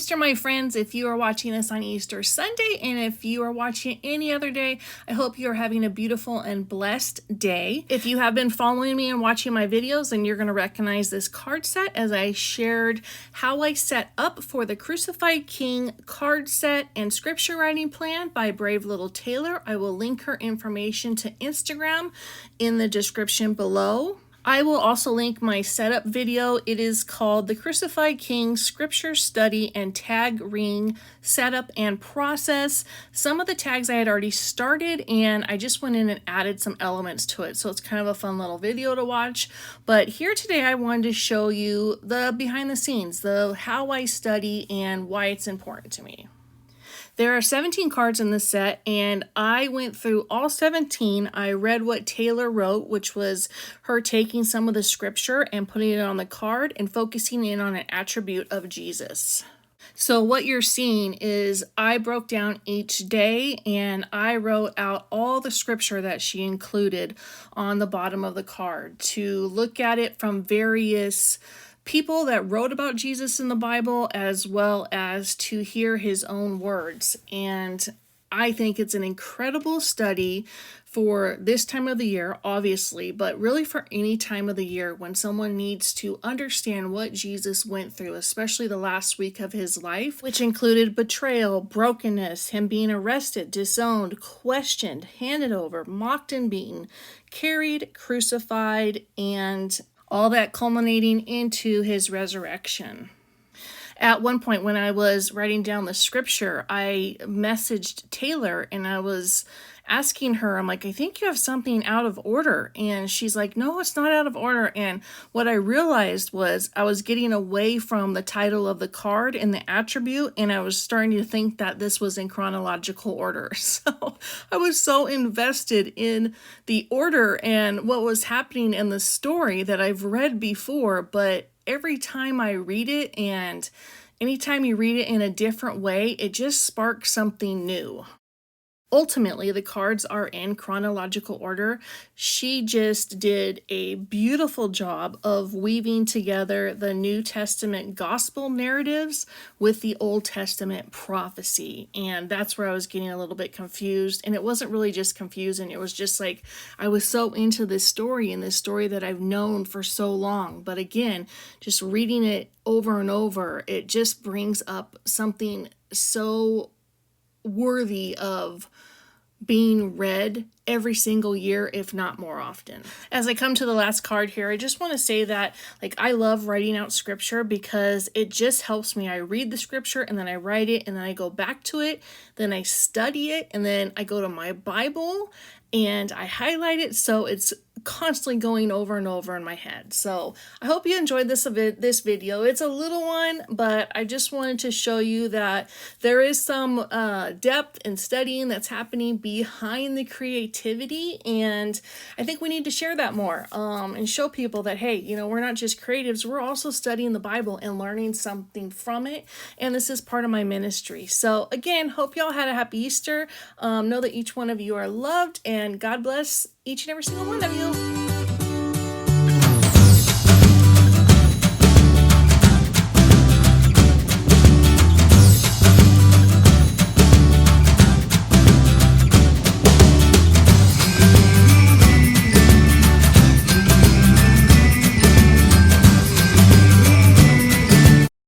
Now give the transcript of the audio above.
Easter, my friends. If you are watching this on Easter Sunday, and if you are watching any other day, I hope you are having a beautiful and blessed day. If you have been following me and watching my videos, then you're going to recognize this card set, as I shared how I set up for the Crucified King card set and scripture writing plan by Brave Little Taylor. I will link her information to Instagram in the description below. I will also link my setup video. It is called The Crucified King Scripture Study and Tag Ring Setup and Process. Some of the tags I had already started, and I just went in and added some elements to it. So it's kind of a fun little video to watch. But here today I wanted to show you the behind the scenes, the how I study and why it's important to me. There are 17 cards in this set, and I went through all 17. I read what Taylor wrote, which was her taking some of the scripture and putting it on the card and focusing in on an attribute of Jesus. So what you're seeing is I broke down each day and I wrote out all the scripture that she included on the bottom of the card to look at it from various people that wrote about Jesus in the Bible, as well as to hear his own words. And I think it's an incredible study for this time of the year, obviously, but really for any time of the year when someone needs to understand what Jesus went through, especially the last week of his life, which included betrayal, brokenness, him being arrested, disowned, questioned, handed over, mocked and beaten, carried, crucified, and all that culminating into his resurrection. At one point when I was writing down the scripture, I messaged Taylor and I was asking her, I'm like, I think you have something out of order. And she's like, no, it's not out of order. And what I realized was I was getting away from the title of the card and the attribute, and I was starting to think that this was in chronological order. So I was so invested in the order and what was happening in the story that I've read before, but every time I read it, and anytime you read it in a different way, it just sparks something new. Ultimately, the cards are in chronological order. She just did a beautiful job of weaving together the New Testament gospel narratives with the Old Testament prophecy. And that's where I was getting a little bit confused. And it wasn't really just confusing. It was just like I was so into this story and this story that I've known for so long. But again, just reading it over and over, it just brings up something so worthy of being read every single year, if not more often. As I come to the last card here, I just want to say that I love writing out scripture because it just helps me. I read the scripture and then I write it and then I go back to it, then I study it, and then I go to my Bible and I highlight it, so it's constantly going over and over in my head. So I hope you enjoyed this video. It's a little one, but I just wanted to show you that there is some depth and studying that's happening behind the creativity, and I think we need to share that more and show people that, hey, you know, we're not just creatives, we're also studying the Bible and learning something from it, and this is part of my ministry. So again, hope y'all had a happy Easter. Know that each one of you are loved, and God bless each and every single one of you.